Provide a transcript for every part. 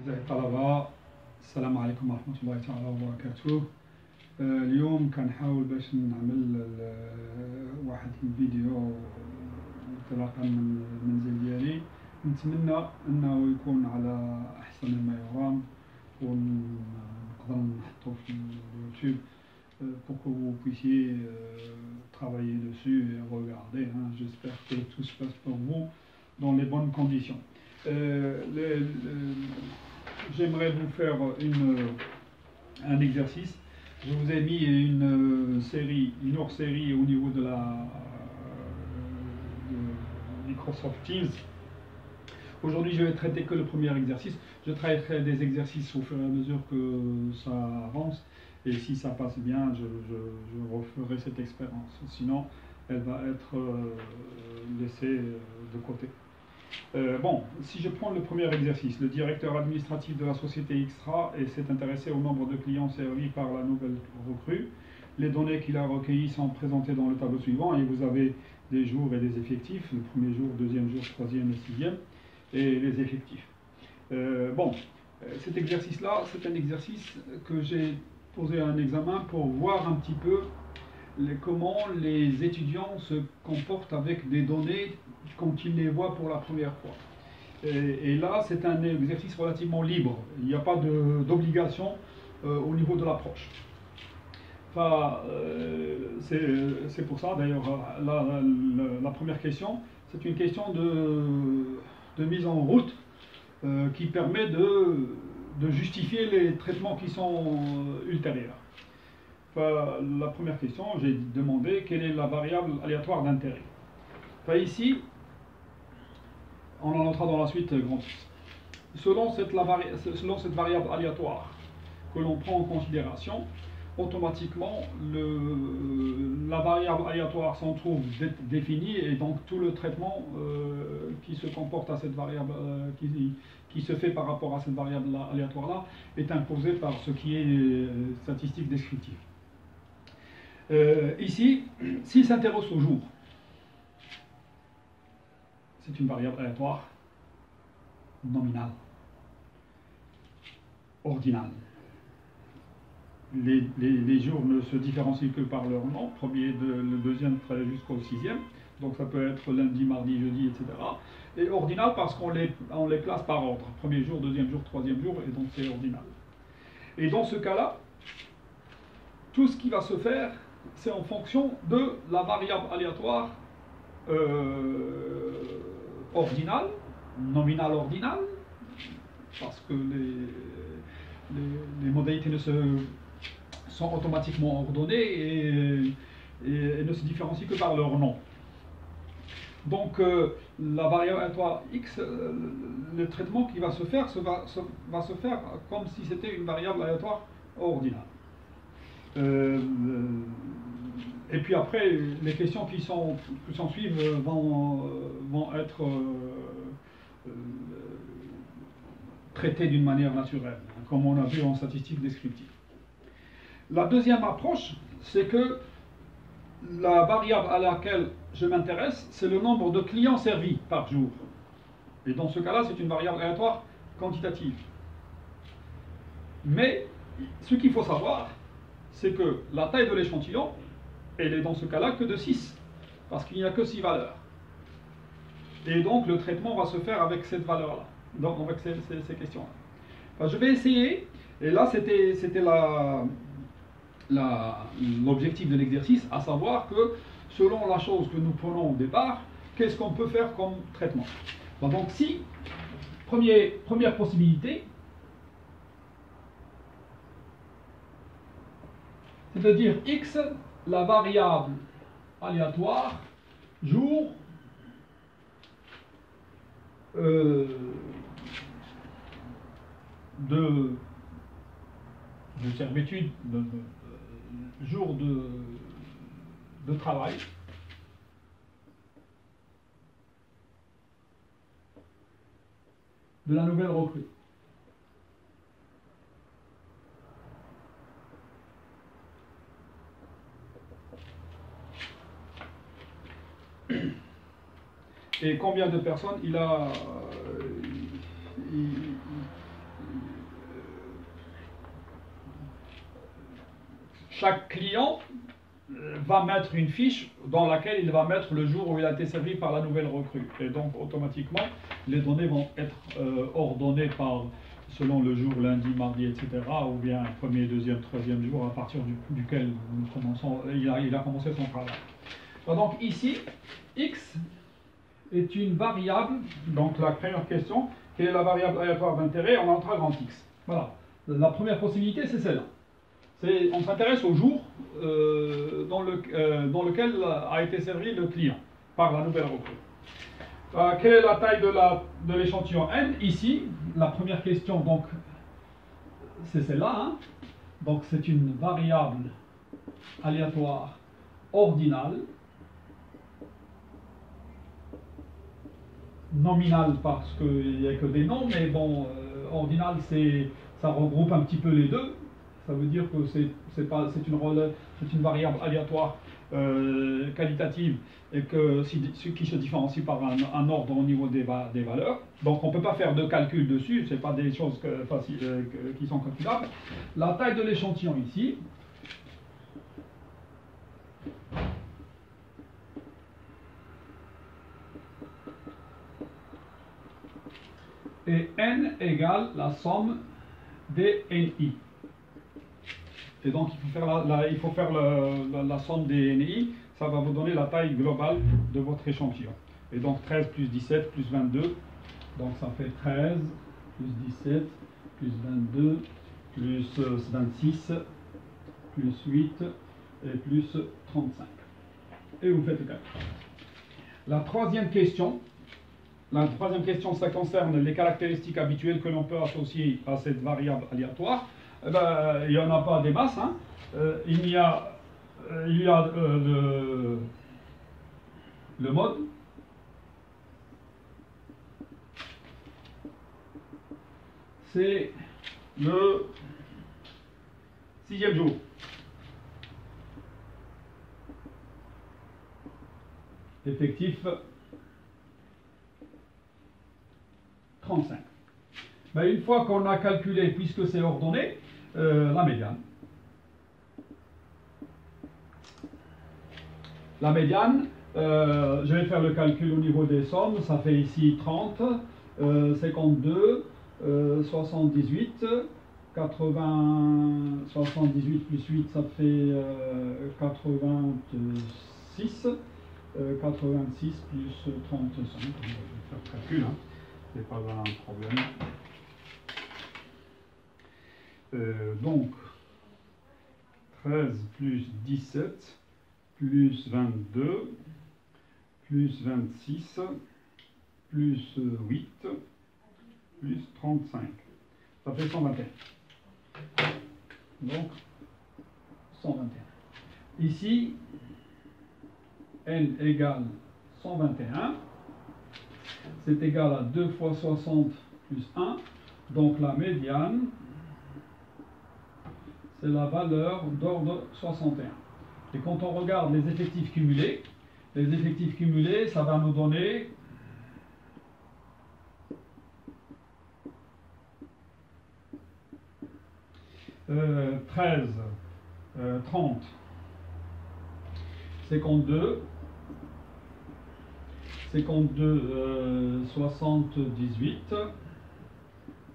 الطلبة السلام عليكم ورحمة الله تعالى وبركاته. اليوم كنحاول باش نعمل واحد الفيديو انطلاقا من المنزل ديالي. نتمنى انه يكون على احسن ما يرام ونقدر نحطو في اليوتيوب pour que vous puissiez travailler dessus et regarder. J'espère que tout se passe pour vous dans les bonnes conditions. J'aimerais vous faire un exercice. Je vous ai mis une hors-série au niveau de Microsoft Teams. Aujourd'hui, je vais traiter que le premier exercice. Je traiterai des exercices au fur et à mesure que ça avance. Et si ça passe bien, je referai cette expérience. Sinon, elle va être laissée de côté. Bon, si je prends le premier exercice, le directeur administratif de la société Xtra s'est intéressé au nombre de clients servis par la nouvelle recrue. Les données qu'il a recueillies sont présentées dans le tableau suivant et vous avez des jours et des effectifs, le premier jour, deuxième jour, troisième et sixième, et les effectifs. Bon, cet exercice-là, c'est un exercice que j'ai posé à un examen pour voir un petit peu comment les étudiants se comportent avec des données quand ils les voient pour la première fois. Et là, c'est un exercice relativement libre. Il n'y a pas d'obligation au niveau de l'approche. Enfin, c'est pour ça, d'ailleurs, la première question, c'est une question de mise en route qui permet de justifier les traitements qui sont ultérieurs. Enfin, la première question, j'ai demandé quelle est la variable aléatoire d'intérêt. Enfin, ici, on en notera dans la suite grand X. Selon cette variable aléatoire que l'on prend en considération, automatiquement, la variable aléatoire s'en trouve définie et donc tout le traitement qui se comporte à cette variable, qui se fait par rapport à cette variable aléatoire-là, est imposé par ce qui est statistique descriptive. Ici, s'il s'intéresse au jour, c'est une variable aléatoire nominale, ordinale. Les jours ne se différencient que par leur nom, le deuxième jusqu'au sixième, donc ça peut être lundi, mardi, jeudi, etc. Et ordinal parce qu'on les classe par ordre, premier jour, deuxième jour, troisième jour, et donc c'est ordinal. Et dans ce cas-là, tout ce qui va se faire, c'est en fonction de la variable aléatoire ordinale, nominale ordinale, parce que les modalités sont automatiquement ordonnées et ne se différencient que par leur nom. Donc la variable aléatoire x, le traitement qui va se faire va se faire comme si c'était une variable aléatoire ordinale. Et puis après, les questions qui s'en suivent vont être traitées d'une manière naturelle, comme on a vu en statistique descriptive. La deuxième approche, c'est que la variable à laquelle je m'intéresse, c'est le nombre de clients servis par jour. Et dans ce cas-là, c'est une variable aléatoire quantitative. Mais ce qu'il faut savoir, c'est que la taille de l'échantillon, elle est dans ce cas-là que de 6, parce qu'il n'y a que 6 valeurs. Et donc le traitement va se faire avec cette valeur-là, donc avec ces questions-là. Enfin, je vais essayer, et là c'était l'objectif de l'exercice, à savoir que selon la chose que nous prenons au départ, qu'est-ce qu'on peut faire comme traitement. Donc si, première possibilité, c'est de dire x, la variable aléatoire, jour, de servitude, jour de travail, de la nouvelle recrue. Et combien de personnes il chaque client va mettre une fiche dans laquelle il va mettre le jour où il a été servi par la nouvelle recrue. Et donc, automatiquement, les données vont être ordonnées selon le jour, lundi, mardi, etc., ou bien premier, deuxième, troisième jour, à partir duquel il a commencé son travail. Donc ici, x est une variable, donc la première question, quelle est la variable aléatoire d'intérêt en entrant grand X. Voilà, la première possibilité, c'est celle-là. On s'intéresse au jour dans lequel a été servi le client par la nouvelle recrue. Quelle est la taille de l'échantillon N? Ici, la première question, donc, c'est celle-là. Hein. Donc, c'est une variable aléatoire ordinale, nominale parce qu'il n'y a que des noms, mais bon, ordinale, ça regroupe un petit peu les deux. Ça veut dire que c'est une variable aléatoire qualitative et qui se différencie par un ordre au niveau des valeurs. Donc on ne peut pas faire de calcul dessus, ce n'est pas des choses qui sont calculables. La taille de l'échantillon ici, et n égale la somme des NI. Et donc il faut faire la somme des NI, ça va vous donner la taille globale de votre échantillon. Et donc 13 plus 17 plus 22, donc ça fait 13 plus 17 plus 22 plus 26 plus 8 et plus 35. Et vous faites le calcul. La troisième question, ça concerne les caractéristiques habituelles que l'on peut associer à cette variable aléatoire. Eh ben, il n'y en a pas des masses. Hein. Il y a le mode. C'est le 6e jour. Effectif 35. Ben, une fois qu'on a calculé, puisque c'est ordonné, la médiane. La médiane, je vais faire le calcul au niveau des sommes, ça fait ici 30, 52, 78, 80, 78 plus 8, ça fait 86, 86 plus 35, je vais faire le calcul, hein. C'est pas un problème. Donc, 13 plus 17 plus 22 plus 26 plus 8 plus 35. Ça fait 121. Donc, 121. Ici, n égale 121. C'est égal à 2 fois 60 plus 1. Donc la médiane, c'est la valeur d'ordre 61. Et quand on regarde les effectifs cumulés, ça va nous donner 13, 30, 52, 78,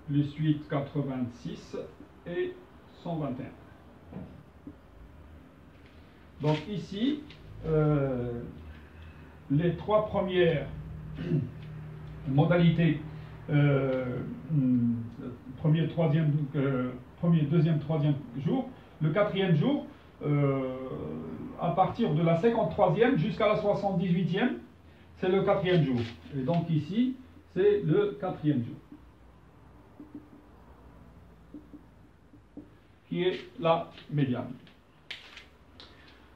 plus 8, 86 et 121. Donc ici, les trois premières modalités, premier, deuxième, troisième jour, le quatrième jour, à partir de la 53e jusqu'à la 78e, c'est le quatrième jour. Et donc ici, c'est le quatrième jour, qui est la médiane.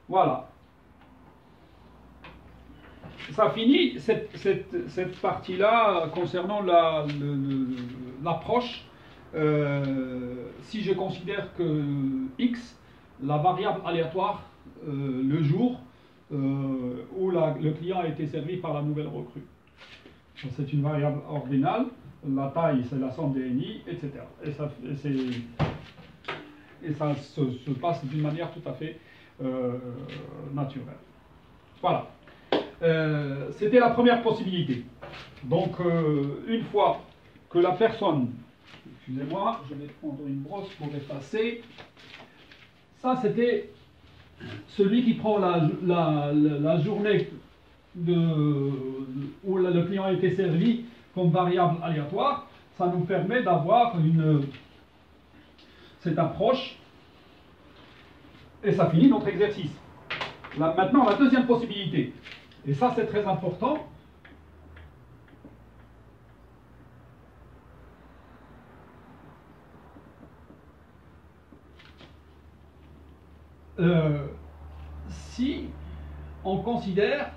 Voilà. Ça finit cette partie-là concernant l'approche. Si je considère que x, la variable aléatoire, le jour où le client a été servi par la nouvelle recrue. C'est une variable ordinale la taille, c'est la somme des NI, etc. Et ça se passe d'une manière tout à fait naturelle. Voilà. C'était la première possibilité. Donc, une fois que la personne... Excusez-moi, je vais prendre une brosse pour effacer. Ça, c'était celui qui prend la journée où le client a été servi comme variable aléatoire. Ça nous permet d'avoir cette approche. Et ça finit notre exercice. Maintenant, la deuxième possibilité. Et ça, c'est très important. Si on considère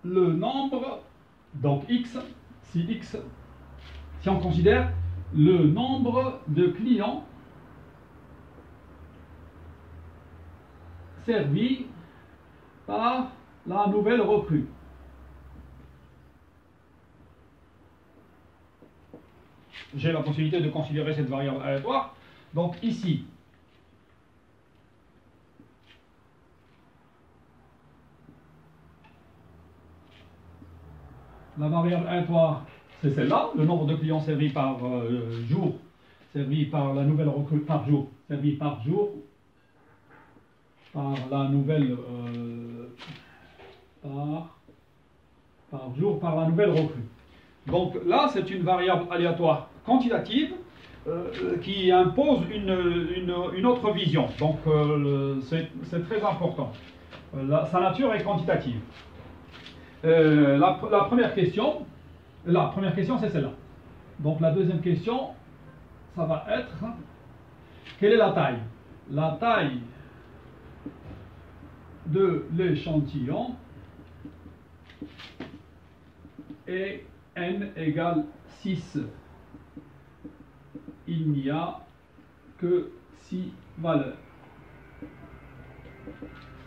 le nombre, donc x, si on considère le nombre de clients servis par la nouvelle recrue. J'ai la possibilité de considérer cette variable aléatoire. Donc ici, la variable aléatoire, c'est celle-là, le nombre de clients servis par jour, servis par la nouvelle recrue par jour, servis par jour, par la nouvelle par jour par la nouvelle recrue. Donc là, c'est une variable aléatoire quantitative qui impose une autre vision. Donc c'est très important. Sa nature est quantitative. La première question c'est celle-là. Donc la deuxième question, ça va être quelle est la taille? La taille de l'échantillon est n égale 6. Il n'y a que 6 valeurs.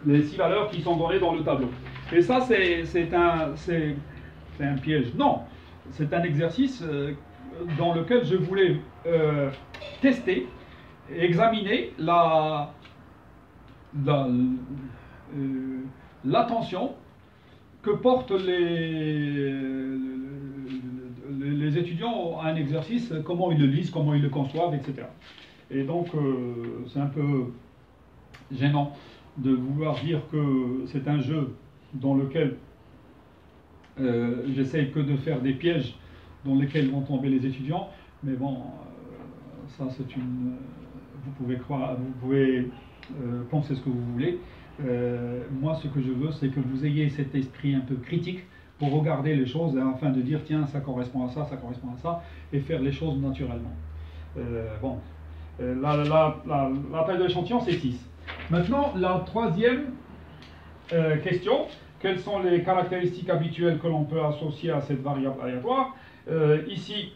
Les 6 valeurs qui sont données dans le tableau. Et ça, c'est un piège. Non, c'est un exercice dans lequel je voulais tester, examiner l'attention que portent les étudiants à un exercice, comment ils le lisent, comment ils le conçoivent, etc. Et donc, c'est un peu gênant de vouloir dire que c'est un jeu dans lequel j'essaye que de faire des pièges dans lesquels vont tomber les étudiants, mais bon, ça c'est une... vous pouvez croire, vous pouvez penser ce que vous voulez. Moi, ce que je veux, c'est que vous ayez cet esprit un peu critique pour regarder les choses afin de dire tiens, ça correspond à ça, ça correspond à ça, et faire les choses naturellement. Bon, la taille de l'échantillon, c'est 6. Maintenant, la troisième question, quelles sont les caractéristiques habituelles que l'on peut associer à cette variable aléatoire? Ici,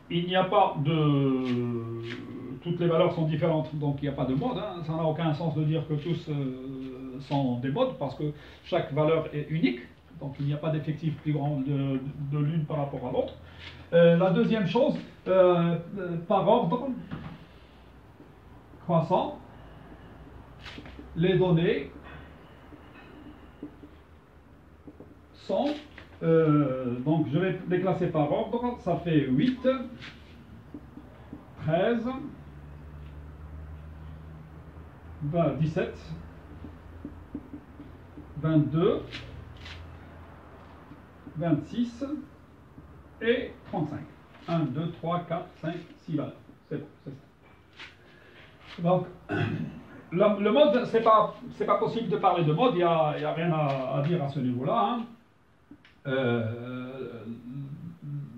il n'y a pas de... Toutes les valeurs sont différentes, donc il n'y a pas de mode. Hein. Ça n'a aucun sens de dire que tous sont des modes, parce que chaque valeur est unique. Donc il n'y a pas d'effectif plus grand de l'une par rapport à l'autre. La deuxième chose, par ordre croissant, les données sont... donc je vais les classer par ordre. Ça fait 8, 13, 17, 22, 26 et 35. 1, 2, 3, 4, 5, 6 valeurs. C'est bon, c'est ça. Donc, le mode, c'est pas possible de parler de mode, il n'y a rien à dire à ce niveau-là. Hein.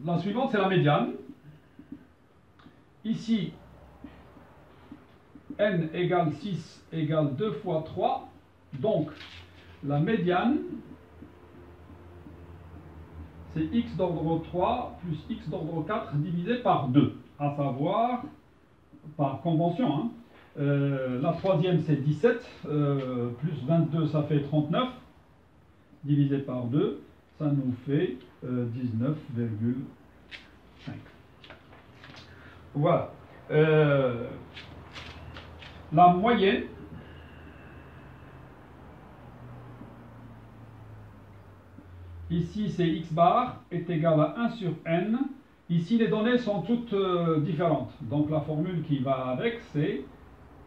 La suivante, c'est la médiane. Ici, n égale 6 égale 2 fois 3. Donc, la médiane, c'est x d'ordre 3 plus x d'ordre 4 divisé par 2, à savoir, par convention. Hein. La troisième, c'est 17, plus 22, ça fait 39, divisé par 2. ça nous fait 19,5. Voilà. La moyenne, ici c'est x bar est égal à 1 sur n. Ici les données sont toutes différentes. Donc la formule qui va avec c'est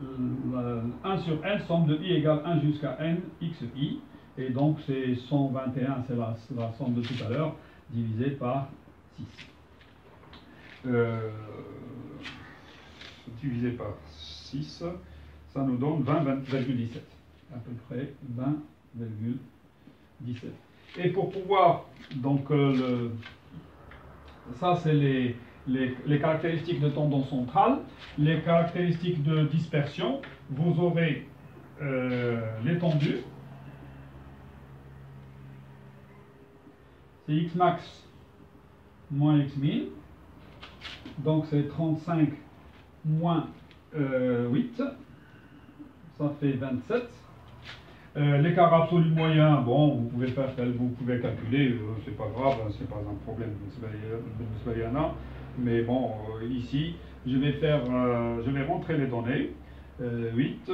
1 sur n, somme de i égale 1 jusqu'à n xi. Et donc c'est 121, c'est la somme de tout à l'heure, divisé par 6. Divisé par 6, ça nous donne 20,17. À peu près 20,17. Et pour pouvoir, donc, ça c'est les caractéristiques de tendance centrale, les caractéristiques de dispersion, vous aurez l'étendue, c'est x max moins x min, donc c'est 35 moins 8, ça fait 27. L'écart absolu moyen, bon, vous pouvez calculer, c'est pas grave, c'est pas un problème, mais bon, ici, je vais rentrer les données, 8, 13,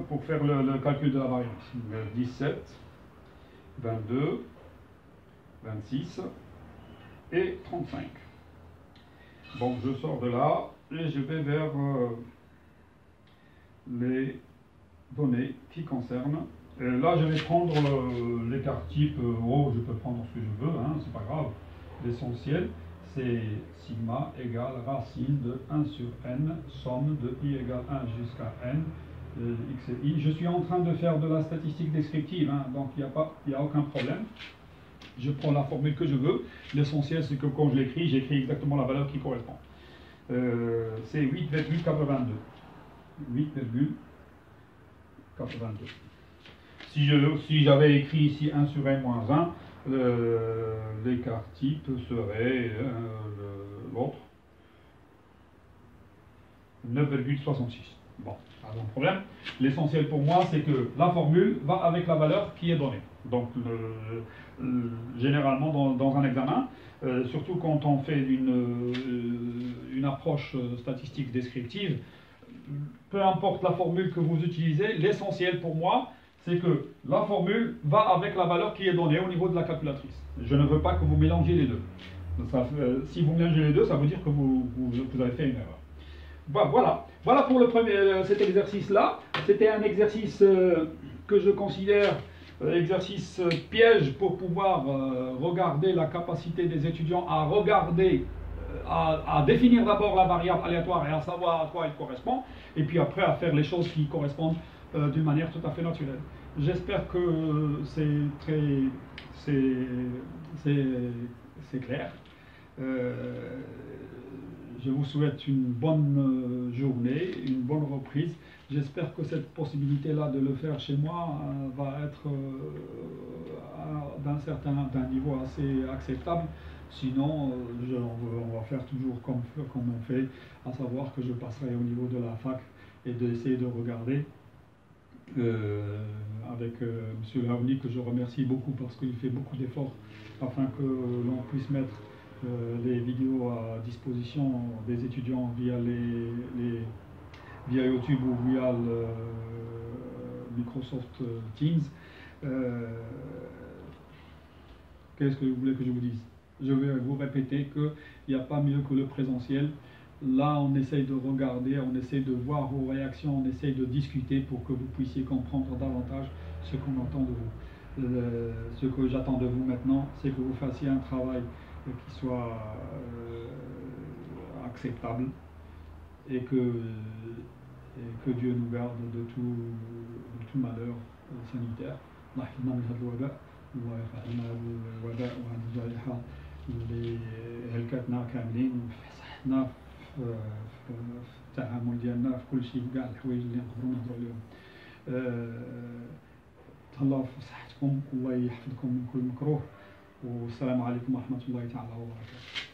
pour faire le calcul de la variance, 17, 22, 26 et 35. Bon, je sors de là et je vais vers les données qui concernent. Là, je vais prendre l'écart type. Je peux prendre ce que je veux, hein, c'est pas grave. L'essentiel, c'est sigma égale racine de 1 sur n, somme de i égale 1 jusqu'à n, x et i. Je suis en train de faire de la statistique descriptive, hein, donc il n'y a aucun problème. Je prends la formule que je veux. L'essentiel, c'est que quand je l'écris, j'écris exactement la valeur qui correspond. C'est 8,82. 8,82. Si j'avais écrit ici 1 sur n moins 1, l'écart type serait l'autre. 9,66. Bon, pas de problème. L'essentiel pour moi, c'est que la formule va avec la valeur qui est donnée. Donc, généralement, dans un examen, surtout quand on fait une approche statistique descriptive, peu importe la formule que vous utilisez, l'essentiel pour moi, c'est que la formule va avec la valeur qui est donnée au niveau de la calculatrice. Je ne veux pas que vous mélangez les deux. Si vous mélangez les deux, ça veut dire que vous avez fait une erreur. Voilà pour cet exercice-là. C'était un exercice que je considère exercice piège pour pouvoir regarder la capacité des étudiants à regarder, à définir d'abord la variable aléatoire et à savoir à quoi elle correspond, et puis après à faire les choses qui correspondent d'une manière tout à fait naturelle. J'espère que c'est clair. Je vous souhaite une bonne journée, une bonne reprise. J'espère que cette possibilité-là de le faire chez moi va être d'un niveau assez acceptable. Sinon, on va faire toujours comme on fait, à savoir que je passerai au niveau de la fac et d'essayer de regarder avec M. Laouni, que je remercie beaucoup parce qu'il fait beaucoup d'efforts afin que l'on puisse mettre les vidéos à disposition des étudiants via via YouTube ou via le Microsoft Teams. Qu'est-ce que vous voulez que je vous dise? Je vais vous répéter qu'il n'y a pas mieux que le présentiel. Là, on essaye de regarder, on essaye de voir vos réactions, on essaye de discuter pour que vous puissiez comprendre davantage ce qu'on entend de vous. Ce que j'attends de vous maintenant, c'est que vous fassiez un travail qui soit acceptable et que Dieu nous garde de tout malheur sanitaire. الله يحفظنا من هذا الوباء، الله يرفعنا الوباء وهذه الجائحة اللي هلكتنا كاملين في صحتنا في التعامل ديالنا في كل شيء، كاع الحوايج اللي نقدروا نهضروا عليهم. تهلاو في صحتكم، الله يحفظكم من كل مكروه، والسلام عليكم ورحمة الله تعالى وبركاته.